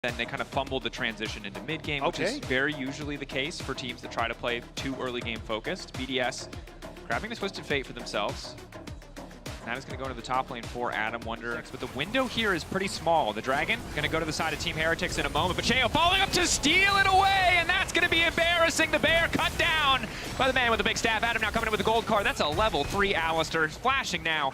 Then they kind of fumbled the transition into mid-game, which is very usually the case for teams that try to play too early game focused. BDS grabbing the Twisted Fate for themselves. That is going to go into the top lane for Adam Wonder. But the window here is pretty small. The Dragon going to go to the side of Team Heretics in a moment. But Cheo following up to steal it away, and that's going to be embarrassing. The bear cut down by the man with the big staff. Adam now coming in with the gold card. That's a level 3 Alistair. Flashing now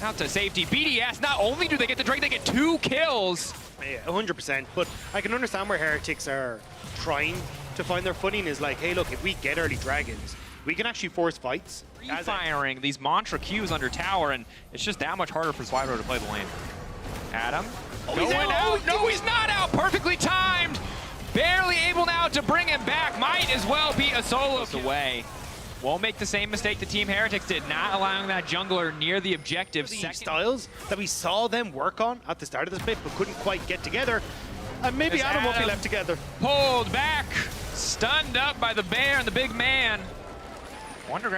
out to safety. BDS, not only do they get the Drake, they get 2 kills. Yeah, 100%. But I can understand where Heretics are trying to find their footing is like, hey, look, if we get early Dragons, we can actually force fights. Firing these mantra Qs under tower, and it's just that much harder for Slido to play the lane. Adam going out. No, he's not out. Perfectly timed. Barely able now to bring him back. Might as well be a solo away. Won't make the same mistake the Team Heretics did, not allowing that jungler near the objective. Styles that we saw them work on at the start of this bit, but couldn't quite get together. And maybe Adam won't be left together. Pulled back, stunned up by the bear and the big man.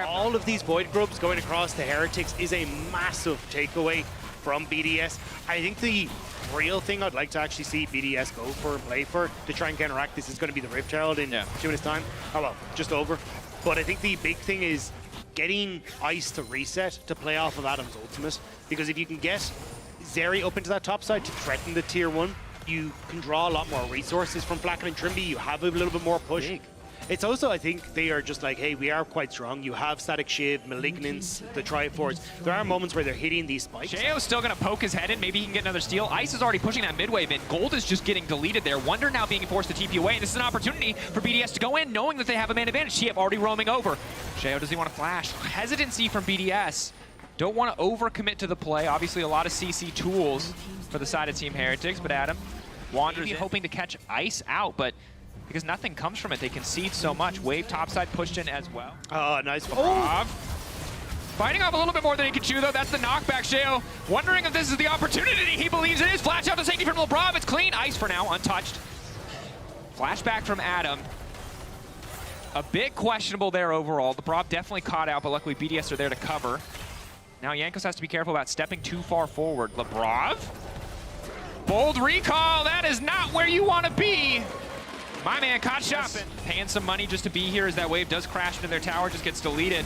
All of these Void Grubs going across the Heretics is a massive takeaway from BDS. I think the real thing I'd like to actually see BDS go for and play for to try and counteract this is going to be the Rift Herald in 2 minutes time. Oh well, just over. But I think the big thing is getting Ice to reset to play off of Adam's ultimate. Because if you can get Zeri up into that top side to threaten the tier 1, you can draw a lot more resources from Flacken and Trimby. You have a little bit more push. It's also, I think, they are just like, hey, we are quite strong. You have Static Shiv, Malignance, the Triforce. There are moments where they're hitting these spikes. Cheo's still going to poke his head in. Maybe he can get another steal. Ice is already pushing that mid-wave in. Gold is just getting deleted there. Wonder now being forced to TP away. And this is an opportunity for BDS to go in, knowing that they have a man advantage. TF already roaming over. Cheo, does he want to flash? Hesitancy from BDS. Don't want to overcommit to the play. Obviously, a lot of CC tools for the side of Team Heretics. But Adam wanders in, hoping to catch Ice out. But because nothing comes from it, they concede so much. Wave topside pushed in as well. Oh, nice. Fighting off a little bit more than he can chew, though. That's the knockback. Cheo wondering if this is the opportunity. He believes it is. Flash out to safety from LeBron. It's clean. Ice for now, untouched. Flashback from Adam. A bit questionable there overall. LeBron definitely caught out, but luckily BDS are there to cover. Now Jankos has to be careful about stepping too far forward. LeBron? Bold recall. That is not where you want to be. My man caught shopping. Paying some money just to be here as that wave does crash into their tower, just gets deleted.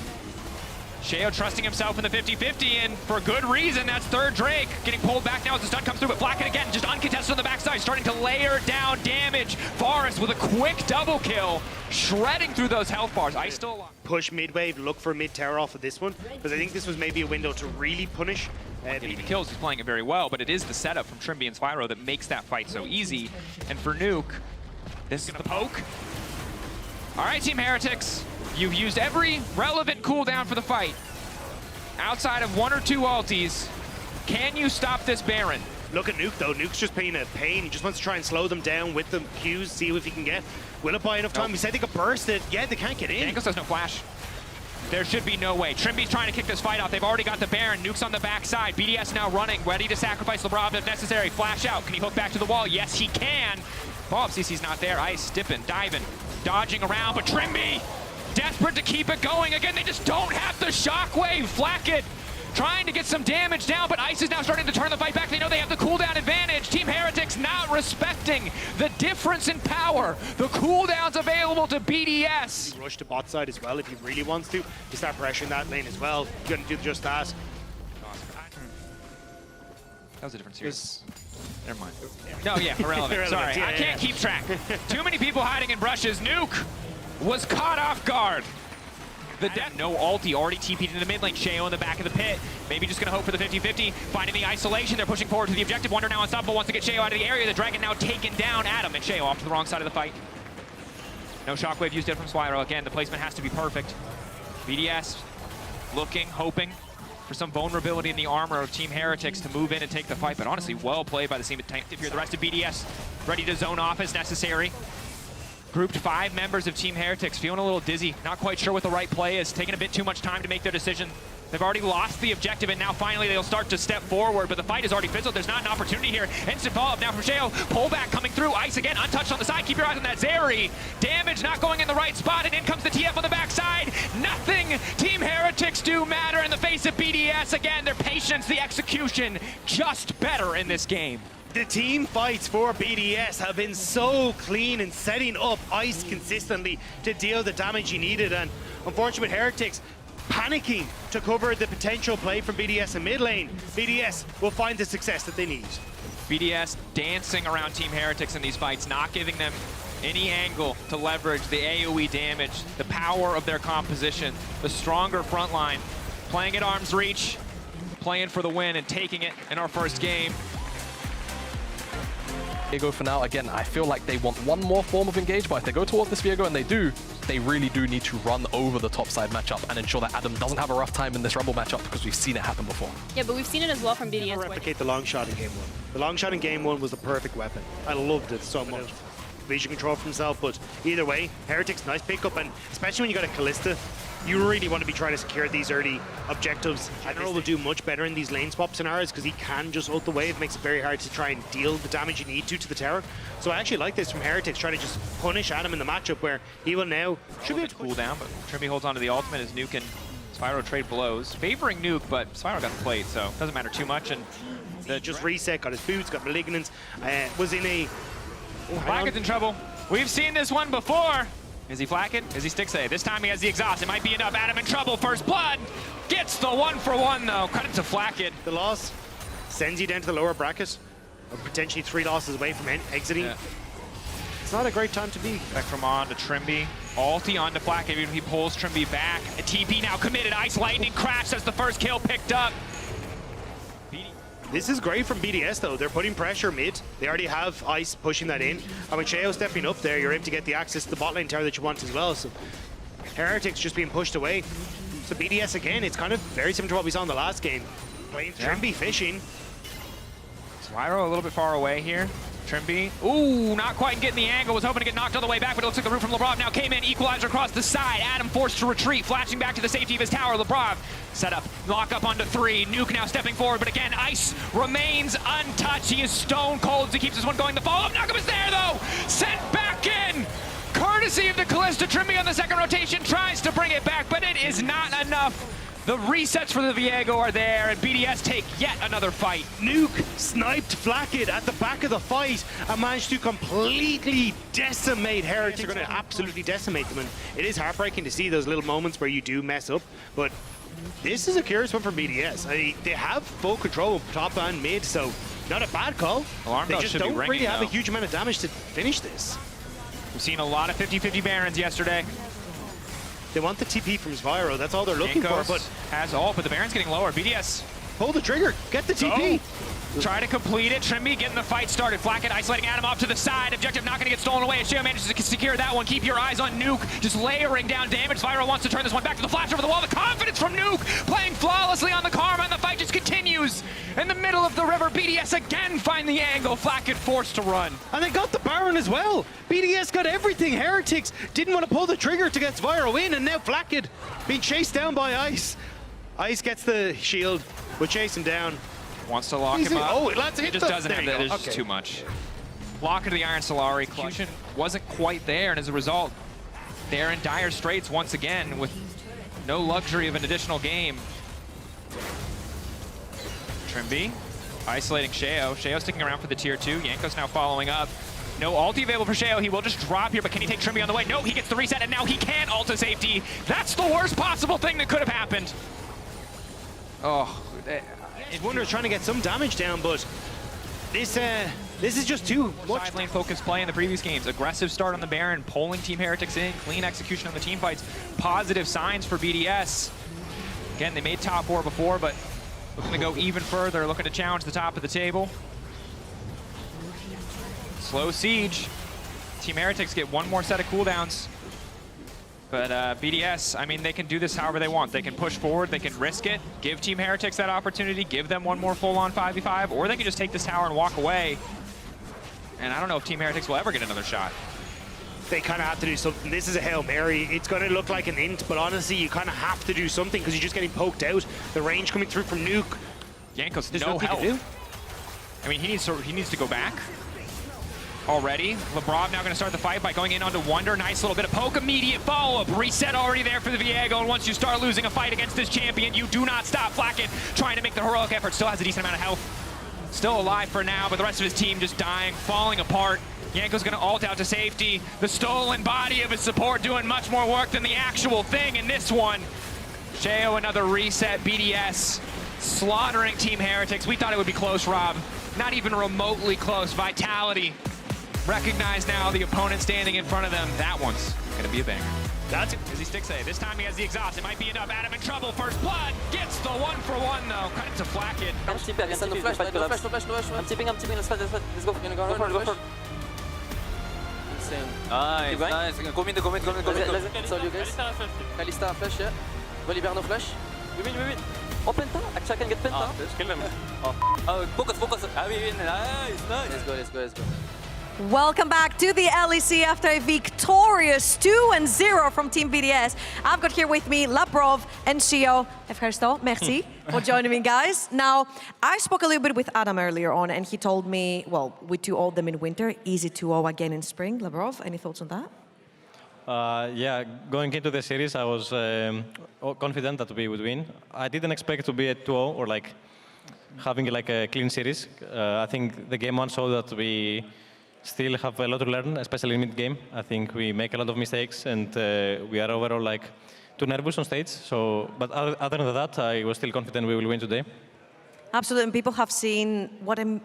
Cheo trusting himself in the 50-50, and for good reason. That's third Drake. Getting pulled back now as the stun comes through, but Flacken again, just uncontested on the backside, starting to layer down damage. Forest with a quick double kill, shredding through those health bars. Ice still alive. Push mid-wave, look for mid-tower off of this one, because I think this was maybe a window to really punish. Getting the kills, he's playing it very well, but it is the setup from Trimby and Spyro that makes that fight so easy. And for Nuke, this is the poke. All right, Team Heretics, you've used every relevant cooldown for the fight. Outside of 1 or 2 ultis, can you stop this Baron? Look at Nuke, though. Nuke's just being a pain. He just wants to try and slow them down with the Qs, see if he can get. Will it buy enough time? We said they could burst it. Yeah, they can't get in. Jankos has no flash. There should be no way. Trimby's trying to kick this fight off. They've already got the Baron. Nuke's on the backside. BDS now running, ready to sacrifice LeBron if necessary. Flash out. Can he hook back to the wall? Yes, he can. Bob CC's not there. Ice dipping, diving, dodging around, but Trimby desperate to keep it going. Again, they just don't have the shockwave. Flacken trying to get some damage down, but Ice is now starting to turn the fight back. They know they have the cooldown advantage. Team Heretics not respecting the difference in power. The cooldowns available to BDS. Rush to bot side as well if he really wants to. You start pressuring that lane as well. You're going to do just that. That was a different series. Never mind. No, yeah, irrelevant. Sorry, I can't keep track. Too many people hiding in brushes. Nuke was caught off guard. The death, no ulti, already TP'd in the mid lane. Cheo in the back of the pit. Maybe just gonna hope for the 50-50. Finding the isolation, they're pushing forward to the objective. Wonder now unstoppable, wants to get Cheo out of the area. The Dragon now taken down. Adam and Cheo off to the wrong side of the fight. No shockwave used it from Spyro. Again, the placement has to be perfect. BDS looking, hoping for some vulnerability in the armor of Team Heretics to move in and take the fight, but honestly, well played by the team. If you're the rest of BDS, ready to zone off as necessary. Grouped 5 members of Team Heretics, feeling a little dizzy, not quite sure what the right play is, taking a bit too much time to make their decision. They've already lost the objective, and now finally they'll start to step forward, but the fight is already fizzled. There's not an opportunity here. Instant follow-up now from Cheo. Pullback coming through. Ice again, untouched on the side. Keep your eyes on that Zeri. Damage not going in the right spot, and in comes the TF on the backside. Nothing Team Heretics do matter in the face of BDS. Again, their patience, the execution, just better in this game. The team fights for BDS have been so clean in setting up Ice consistently to deal the damage he needed, and unfortunately Heretics panicking to cover the potential play from BDS in mid lane. BDS will find the success that they need. BDS dancing around Team Heretics in these fights, not giving them any angle to leverage the AoE damage, the power of their composition, the stronger front line, playing at arm's reach, playing for the win and taking it in our first game. Viego for now, again, I feel like they want one more form of engage, but if they go towards this Viego, and they do, they really do need to run over the top side matchup and ensure that Adam doesn't have a rough time in this Rebel matchup, because we've seen it happen before. Yeah, but we've seen it as well from BDS. Replicate the long shot in game one. The long shot in game one was the perfect weapon. I loved it so much. Vision control for himself, but either way, Heretics, nice pickup, and especially when you got a Callista, you really want to be trying to secure these early objectives. General will do much better in these lane swap scenarios because he can just ult the wave, makes it very hard to try and deal the damage you need to the tower. So I actually like this from Heretics, trying to just punish Adam in the matchup where he will now should be able to cool down, but Trimby holds onto the ultimate as Nuke and Spyro trade blows, favoring Nuke, but Spyro got the plate, so it doesn't matter too much. And the just reset, got his boots, got Malignance, was in a... Flackett's in trouble. We've seen this one before. Is he Flackett? Is he stick save? This time he has the exhaust. It might be enough. Adam in trouble. First blood. Gets the 1-for-1 though. Credit to Flackett. The loss sends you down to the lower bracket, or potentially 3 losses away from exiting. Yeah. It's not a great time to be. Back from on to Trimby. Ulti onto Flackett. Even if he pulls Trimby back. A TP now committed. Ice Lightning crash as the first kill picked up. This is great from BDS though. They're putting pressure mid. They already have Ice pushing that in. And with Sheo stepping up there, you're able to get the access to the bot lane tower that you want as well. So Heretics just being pushed away. So BDS again, it's kind of very similar to what we saw in the last game. Playing Trimby fishing. Spyro a little bit far away here. Trimby, ooh, not quite getting the angle. Was hoping to get knocked all the way back, but it looks like the root from Lebrov now came in. Equalizer across the side. Adam forced to retreat, flashing back to the safety of his tower. Lebrov set up, lock up onto 3. Nuke now stepping forward, but again, Ice remains untouched. He is stone cold as he keeps this one going. The follow-up knockup is there, though. Sent back in. Courtesy of the Callista. Trimby on the second rotation tries to bring it back, but it is not enough. The resets for the Viego are there, and BDS take yet another fight. Nuke sniped Flackett at the back of the fight and managed to completely decimate Heretics. They're going to absolutely decimate them, and it is heartbreaking to see those little moments where you do mess up, but this is a curious one for BDS. They have full control of top and mid, so not a bad call. Alarm they just don't really have though. a huge amount of damage to finish this. We've seen a lot of 50-50 Barons yesterday. They want the TP from Spyro, that's all they're looking for, but has ult, but the Baron's getting lower. BDS. Pull the trigger, get the TP. Try to complete it. Trimby getting the fight started. Flackett isolating Adam off to the side. Objective not going to get stolen away as Sheo manages to secure that one. Keep your eyes on Nuke, just layering down damage. Spyro wants to turn this one back to the flash over the wall. The confidence from Nuke, playing flawlessly on the Karma, and the fight just continues. In the middle of the river, BDS again find the angle. Flackett forced to run. And they got the Baron as well. BDS got everything. Heretics didn't want to pull the trigger to get Spyro in, and now Flackett being chased down by Ice. Ice gets the shield, we're chasing down. Wants to lock him up. Oh, let's hit He just doesn't have that. There's just too much. Lock into the Iron Solari. Execution wasn't quite there, and as a result, they're in dire straits once again with no luxury of an additional game. Trimby isolating Sheo. Sheo sticking around for the tier 2. Yanko's now following up. No ulti available for Sheo. He will just drop here, but can he take Trimby on the way? No, he gets the reset, and now he can ult to safety. That's the worst possible thing that could have happened. Oh, Wonder trying to get some damage down, but this is just too much. Side lane focused play in the previous games. Aggressive start on the Baron, pulling Team Heretics in, clean execution on the team fights. Positive signs for BDS. Again, they made top 4 before, but looking to go even further, looking to challenge the top of the table. Slow siege. Team Heretics get one more set of cooldowns. But BDS, I mean, they can do this however they want. They can push forward, they can risk it, give Team Heretics that opportunity, give them one more full-on 5v5, or they can just take this tower and walk away. And I don't know if Team Heretics will ever get another shot. They kind of have to do something. This is a Hail Mary. It's going to look like an int, but honestly, you kind of have to do something because you're just getting poked out. The range coming through from Nuke. Yanko's no help. I mean, he needs to go back. Already, Lebrov now going to start the fight by going in onto Wonder. Nice little bit of poke, immediate follow-up. Reset already there for the Viego, and once you start losing a fight against this champion, you do not stop. Flackett trying to make the heroic effort, still has a decent amount of health. still alive for now, but the rest of his team just dying, falling apart. Yanko's gonna ult out to safety. The stolen body of his support doing much more work than the actual thing in this one. Sheo, another reset. BDS slaughtering Team Heretics. We thought it would be close, Rob. Not even remotely close. Vitality recognize now the opponent standing in front of them. That one's gonna be a banger. That's it. As he sticks A. This time he has the exhaust. It might be enough. Adam in trouble. First blood. Gets the 1-for-1 though. Cut to Flacket. No flash. I'm tipping, let's fight. Let's go. Go for it. Insane. Nice. Go mid. That's all you guys. Kalista flash, yeah. Volibear no flash. We win. Oh, Penta. Actually, I can get Penta. Kill them. Oh, focus. We win. Nice. Let's go. Welcome back to the LEC after a victorious 2-0 from Team BDS. I've got here with me Labrov and Sheo. Merci for joining me, guys. Now, I spoke a little bit with Adam earlier on, and he told me, well, we 2-0 them in winter, easy 2-0 again in spring. Labrov, any thoughts on that? Yeah, going into the series, I was confident that we would win. I didn't expect to be at 2-0 or like having like a clean series. I think the game one showed that we still have a lot to learn, especially in mid-game. I think we make a lot of mistakes, and we are overall like too nervous on stage. So, but other than that, I was still confident we will win today. Absolutely, and people have seen what an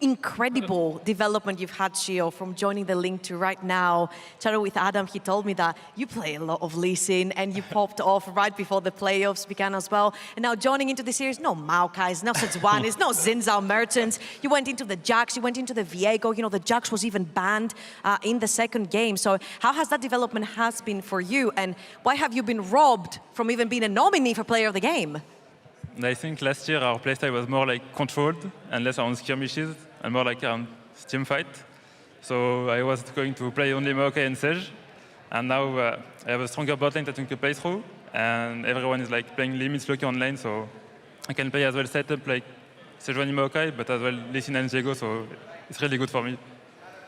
incredible development you've had, Sheo, from joining the link to right now. Chatted with Adam, he told me that you play a lot of LEC and you popped off right before the playoffs began as well. And now joining into the series, no Maokai's, no Sejuani's, no Zinzao Merchants. You went into the Jax, you went into the Viego. You know, the Jax was even banned in the second game. So how has that development has been for you? And why have you been robbed from even being a nominee for Player of the Game? I think last year our playstyle was more like controlled and less on skirmishes and more like on team fight. So I was going to play only Maokai and Sage, and now I have a stronger bot lane that I can play through, and everyone is like playing limits Loki on lane, so I can play as well setup like Sejuani Maokai, but as well Lee and Diego, so it's really good for me.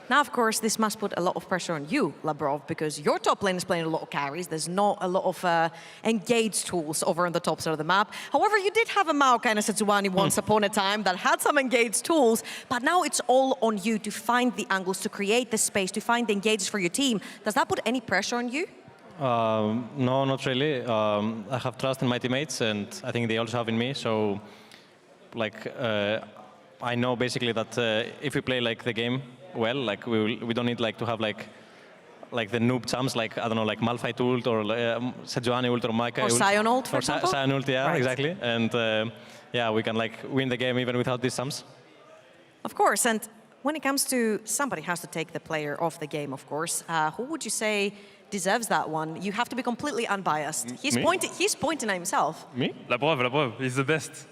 Now, of course, this must put a lot of pressure on you, Labrov, because your top lane is playing a lot of carries. There's not a lot of engage tools over on the top side of the map. However, you did have a Maokai and a Sejuani once upon a time that had some engage tools, but now it's all on you to find the angles, to create the space, to find the engages for your team. Does that put any pressure on you? No, not really. I have trust in my teammates, and I think they also have in me. So, like, I know basically that if we play like the game well, like we don't need like to have like the noob champs, like I don't know, like Malphite ult or Sejuani ult or Maokai ult. Or Sion ult, for example? Sion ult, yeah, right. exactly. And yeah, we can like win the game even without these champs. Of course, and when it comes to somebody has to take the player off the game, of course, who would you say deserves that one? You have to be completely unbiased. He's pointing at himself. Me? Labrov, he's the best.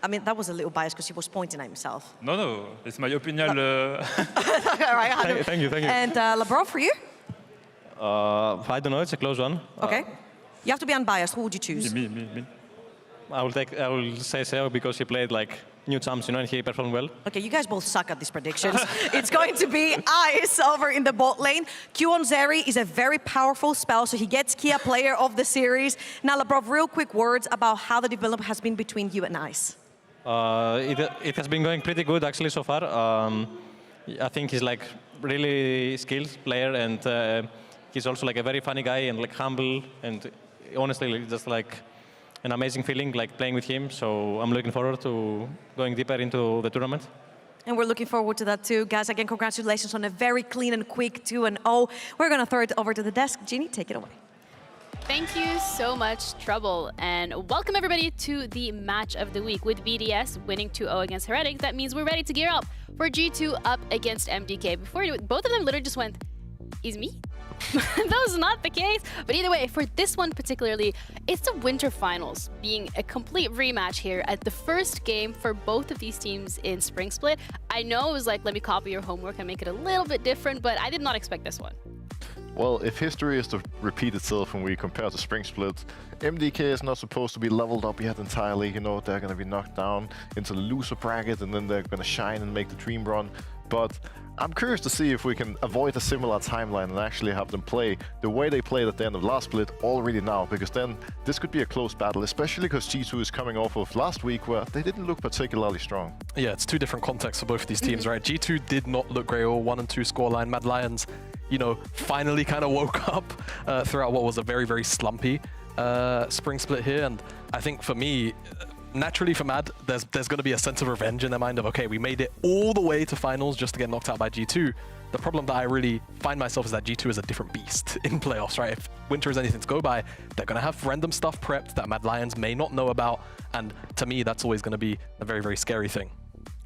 I mean, that was a little biased because he was pointing at himself. No, it's my opinion. Right, Thank you. And Labrov, for you? I don't know, it's a close one. Okay. You have to be unbiased. Who would you choose? Me. I will say Seo because he played like new champs, you know, and he performed well. Okay, you guys both suck at these predictions. It's going to be Ice over in the bot lane. Q on Zeri is a very powerful spell, so he gets Kia Player of the Series. Now, Labrov, real quick words about how the development has been between you and Ice. It has been going pretty good actually so far. I think he's like really skilled player, and he's also like a very funny guy and like humble, and honestly just like an amazing feeling like playing with him. So I'm looking forward to going deeper into the tournament. And we're looking forward to that too. Guys, again, congratulations on a very clean and quick 2-0. We're going to throw it over to the desk. Jeannie, take it away. Thank you so much, Trouble, and welcome everybody to the match of the week. With BDS winning 2-0 against Heretics, that means we're ready to gear up for G2 up against MDK. Before you do it, both of them literally just went, is me? That was not the case. But either way, for this one particularly, it's the Winter Finals, being a complete rematch here at the first game for both of these teams in Spring Split. I know it was like, let me copy your homework and make it a little bit different, but I did not expect this one. Well, if history is to repeat itself when we compare to Spring Split, MDK is not supposed to be leveled up yet entirely. You know, they're going to be knocked down into the loser bracket, and then they're going to shine and make the dream run. But I'm curious to see if we can avoid a similar timeline and actually have them play the way they played at the end of last split already now, because then this could be a close battle, especially because G2 is coming off of last week where they didn't look particularly strong. Yeah, it's two different contexts for both of these teams, right? G2 did not look great, or 1 and 2 scoreline. Mad Lions, you know, finally kind of woke up throughout what was a very, very slumpy spring split here. And I think for me, naturally for Mad, there's going to be a sense of revenge in their mind of, okay, we made it all the way to finals just to get knocked out by G2. The problem that I really find myself is that G2 is a different beast in playoffs, right? If winter is anything to go by, they're going to have random stuff prepped that Mad Lions may not know about. And to me, that's always going to be a very, very scary thing.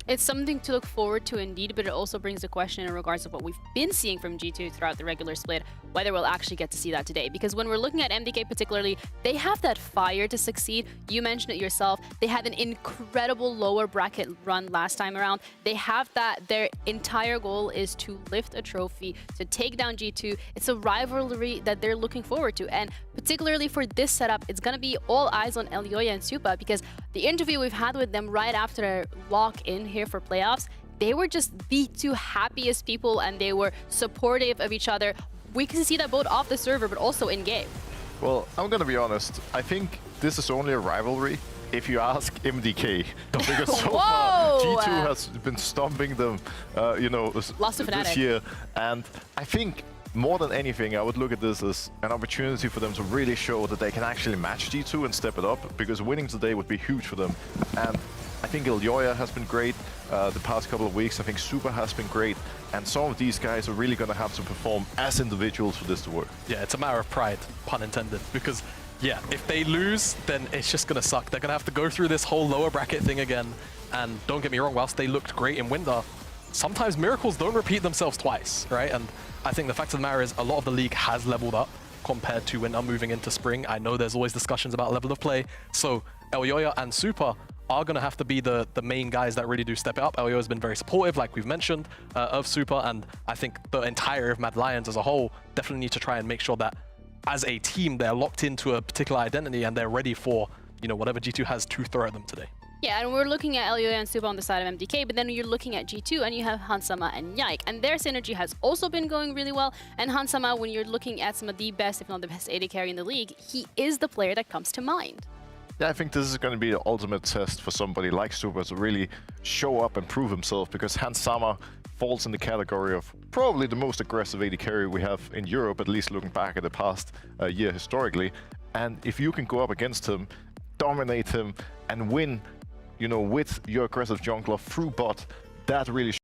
It's something to look forward to indeed, but it also brings the question in regards to what we've been seeing from G2 throughout the regular split, whether we'll actually get to see that today. Because when we're looking at MDK particularly, they have that fire to succeed. You mentioned it yourself. They had an incredible lower bracket run last time around. They have that. Their entire goal is to lift a trophy, to take down G2. It's a rivalry that they're looking forward to. And particularly for this setup, it's going to be all eyes on Elyoya and Supa, because the interview we've had with them right after their lock-in here for playoffs, they were just the two happiest people and they were supportive of each other. We can see that both off the server but also in game. Well, I'm gonna be honest, I think this is only a rivalry if you ask MDK, because so far G2 has been stomping them, you know, this year, and I think more than anything, I would look at this as an opportunity for them to really show that they can actually match G2 and step it up, because winning today would be huge for them. And I think Elyoya has been great the past couple of weeks. I think Supa has been great. And some of these guys are really going to have to perform as individuals for this to work. Yeah, it's a matter of pride, pun intended. Because, yeah, if they lose, then it's just going to suck. They're going to have to go through this whole lower bracket thing again. And don't get me wrong, whilst they looked great in winter, sometimes miracles don't repeat themselves twice, right? And I think the fact of the matter is a lot of the league has leveled up compared to winter moving into spring. I know there's always discussions about level of play. So Elyoya and Supa are going to have to be the main guys that really do step it up. Elyoya has been very supportive, like we've mentioned, of Supa, and I think the entire of Mad Lions as a whole definitely need to try and make sure that as a team, they're locked into a particular identity and they're ready for, you know, whatever G2 has to throw at them today. Yeah, and we're looking at Elyoya and Supa on the side of MDK, but then you're looking at G2 and you have Hansama and Yike, and their synergy has also been going really well. And Hansama, when you're looking at some of the best, if not the best AD carry in the league, he is the player that comes to mind. Yeah, I think this is going to be the ultimate test for somebody like Supa to really show up and prove himself, because Hansama falls in the category of probably the most aggressive AD carry we have in Europe, at least looking back at the past year historically. And if you can go up against him, dominate him, and win, you know, with your aggressive jungler through bot, that really